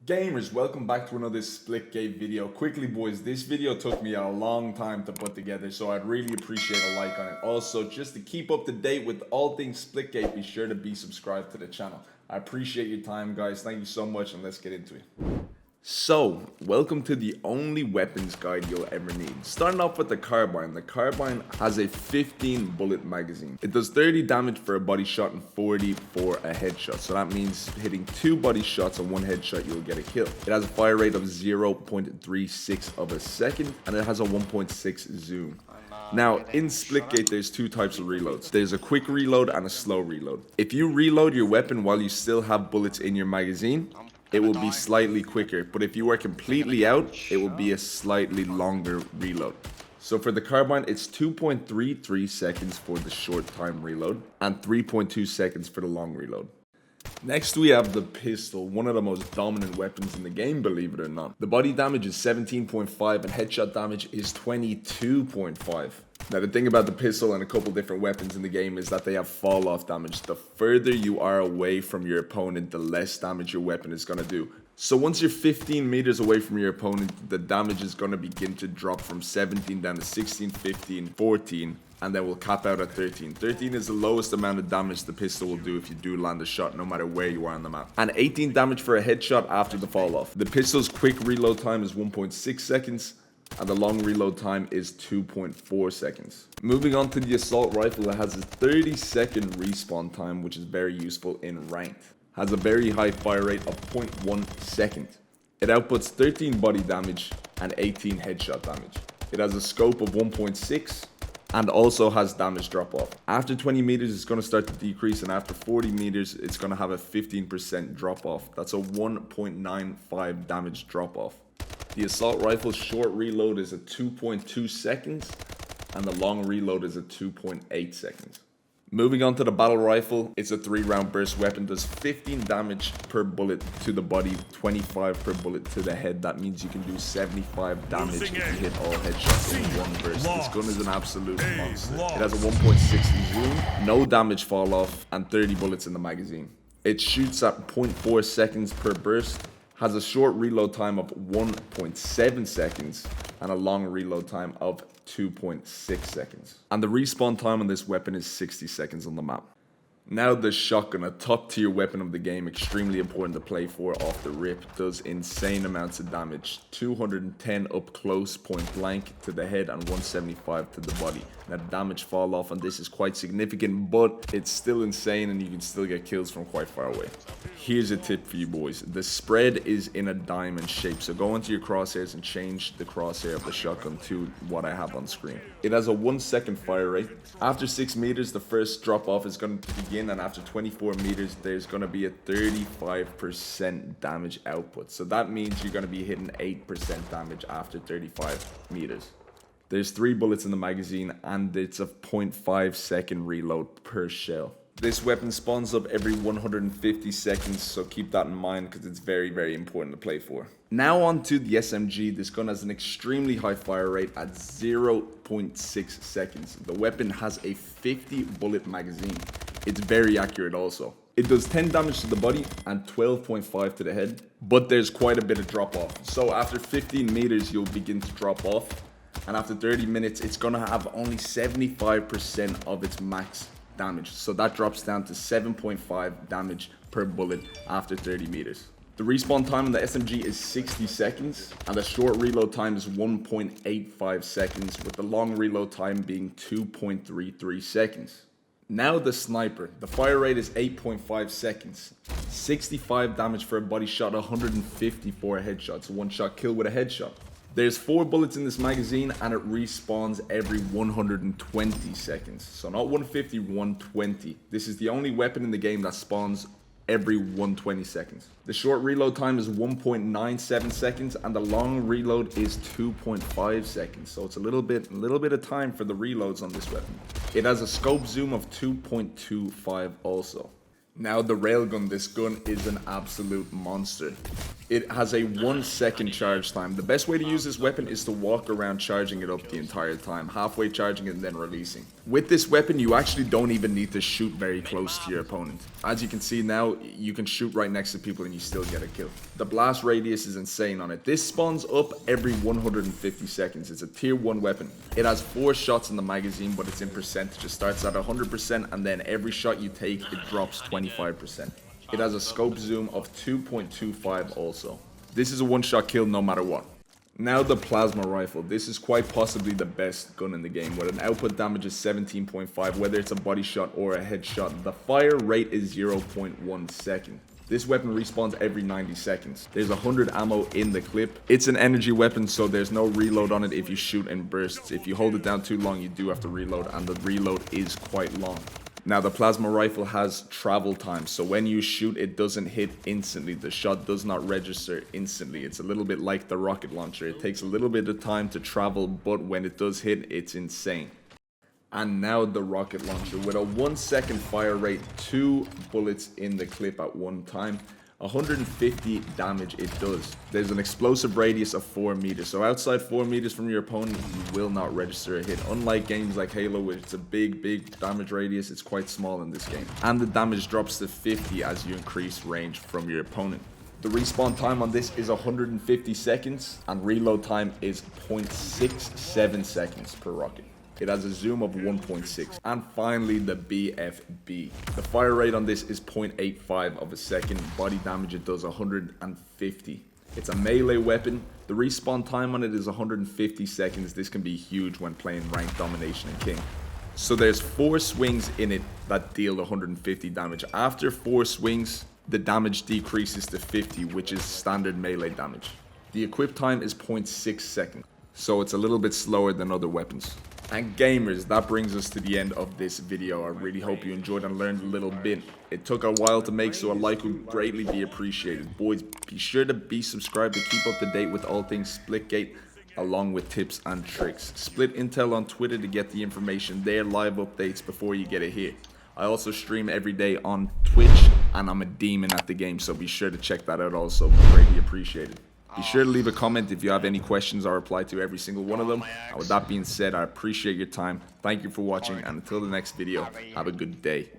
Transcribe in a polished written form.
Gamers, welcome back to another Splitgate video. Quickly boys, this video took me a long time to put together, so I'd really appreciate a like on it. Also, just to keep up to date with all things Splitgate, be sure to be subscribed to the channel. I appreciate your time guys, thank you so much, and let's get into it. So, welcome to the only weapons guide you'll ever need. Starting off with the Carbine. The Carbine has a 15 bullet magazine. It does 30 damage for a body shot and 40 for a headshot. So that means hitting 2 body shots and 1 headshot, you'll get a kill. It has a fire rate of 0.36 of a second, and it has a 1.6 zoom. Now, in Splitgate, there's 2 types of reloads. There's a quick reload and a slow reload. If you reload your weapon while you still have bullets in your magazine, it will be slightly quicker, but if you are completely out, it will be a slightly longer reload. So for the Carbine, it's 2.33 seconds for the short time reload and 3.2 seconds for the long reload. Next we have the pistol, one of the most dominant weapons in the game, believe it or not. The body damage is 17.5 and headshot damage is 22.5. Now the thing about the pistol and a couple different weapons in the game is that they have fall off damage. The further you are away from your opponent, the less damage your weapon is going to do. So once you're 15 meters away from your opponent, the damage is going to begin to drop from 17 down to 16, 15, 14, and then we'll cap out at 13. 13 is the lowest amount of damage the pistol will do if you do land a shot, no matter where you are on the map. And 18 damage for a headshot after the fall off. The pistol's quick reload time is 1.6 seconds. And the long reload time is 2.4 seconds. Moving on to the assault rifle, it has a 30-second respawn time, which is very useful in ranked. Has a very high fire rate of 0.1 second. It outputs 13 body damage and 18 headshot damage. It has a scope of 1.6 and also has damage drop off. After 20 meters, it's going to start to decrease, and after 40 meters, it's going to have a 15% drop off. That's a 1.95 damage drop off. The assault rifle's short reload is a 2.2 seconds, and the long reload is a 2.8 seconds. Moving on to the battle rifle, it's a 3-round burst weapon, does 15 damage per bullet to the body, 25 per bullet to the head. That means you can do 75 damage if you hit all headshots in one burst. This gun is an absolute monster. It has a 1.6 zoom, no damage fall off, and 30 bullets in the magazine. It shoots at 0.4 seconds per burst, has a short reload time of 1.7 seconds and a long reload time of 2.6 seconds. And the respawn time on this weapon is 60 seconds on the map. Now the shotgun, a top tier weapon of the game, extremely important to play for off the rip, does insane amounts of damage. 210 up close point blank to the head and 175 to the body. Now the damage fall off on this is quite significant, but it's still insane and you can still get kills from quite far away. Here's a tip for you boys. The spread is in a diamond shape, so go into your crosshairs and change the crosshair of the shotgun to what I have on screen. It has a 1 second fire rate. After 6 meters, the first drop off is going to begin, and after 24 meters, there's going to be a 35% damage output. So that means you're going to be hitting 8% damage after 35 meters. There's 3 bullets in the magazine, and it's a 0.5 second reload per shell. This weapon spawns up every 150 seconds, so keep that in mind because it's very, very important to play for. Now on to the SMG. This gun has an extremely high fire rate at 0.6 seconds. The weapon has a 50 bullet magazine. It's very accurate also. It does 10 damage to the body and 12.5 to the head, but there's quite a bit of drop off. So after 15 meters, you'll begin to drop off, and after 30 minutes, it's gonna have only 75% of its max damage. So that drops down to 7.5 damage per bullet after 30 meters. The respawn time on the SMG is 60 seconds, and the short reload time is 1.85 seconds, with the long reload time being 2.33 seconds. Now the sniper. The fire rate is 8.5 seconds. 65 damage for a body shot, 150 for a headshot. So 1 shot kill with a headshot. There's 4 bullets in this magazine, and it respawns every 120 seconds. So not 150, 120. This is the only weapon in the game that spawns every 120 seconds. The short reload time is 1.97 seconds, and the long reload is 2.5 seconds. So it's a little bit of time for the reloads on this weapon. It has a scope zoom of 2.25 also. Now the Railgun, this gun is an absolute monster. It has a 1 second charge time. The best way to use this weapon is to walk around charging it up the entire time, halfway charging it and then releasing. With this weapon, you actually don't even need to shoot very close to your opponent. As you can see now, you can shoot right next to people and you still get a kill. The blast radius is insane on it. This spawns up every 150 seconds. It's a tier 1 weapon. It has 4 shots in the magazine, but it's in percentage. It starts at 100% and then every shot you take, it drops 25%. It has a scope zoom of 2.25 also. This is a one-shot kill no matter what. Now the plasma rifle. This is quite possibly the best gun in the game, with an output damage of 17.5, whether it's a body shot or a headshot. The fire rate is 0.1 second. This weapon respawns every 90 seconds. There's 100 ammo in the clip. It's an energy weapon, so there's no reload on it if you shoot in bursts. If you hold it down too long, you do have to reload, and the reload is quite long. Now the plasma rifle has travel time, so when you shoot, it doesn't hit instantly. The shot does not register instantly. It's a little bit like the rocket launcher. It takes a little bit of time to travel, but when it does hit, it's insane. And now the rocket launcher, with a 1 second fire rate, 2 bullets in the clip at one time, 150 damage it does. There's an explosive radius of 4 meters, so outside 4 meters from your opponent, you will not register a hit. Unlike games like Halo, where it's a big damage radius, it's quite small in this game. And the damage drops to 50 as you increase range from your opponent. The respawn time on this is 150 seconds, and reload time is 0.67 seconds per rocket. It has a zoom of 1.6. And finally, the BFB. The fire rate on this is 0.85 of a second. Body damage, it does 150. It's a melee weapon. The respawn time on it is 150 seconds. This can be huge when playing ranked domination and king. So there's 4 swings in it that deal 150 damage. After 4 swings, the damage decreases to 50, which is standard melee damage. The equip time is 0.6 seconds. So it's a little bit slower than other weapons. And gamers, that brings us to the end of this video. I really hope you enjoyed and learned a little bit. It took a while to make, so a like would greatly be appreciated. Boys, be sure to be subscribed to keep up to date with all things Splitgate, along with tips and tricks. Split Intel on Twitter to get the information there, live updates before you get it here. I also stream every day on Twitch, and I'm a demon at the game, so be sure to check that out also. Greatly appreciated. Be sure to leave a comment if you have any questions. I'll reply to every single one of them. And with that being said, I appreciate your time. Thank you for watching, and until the next video, have a good day.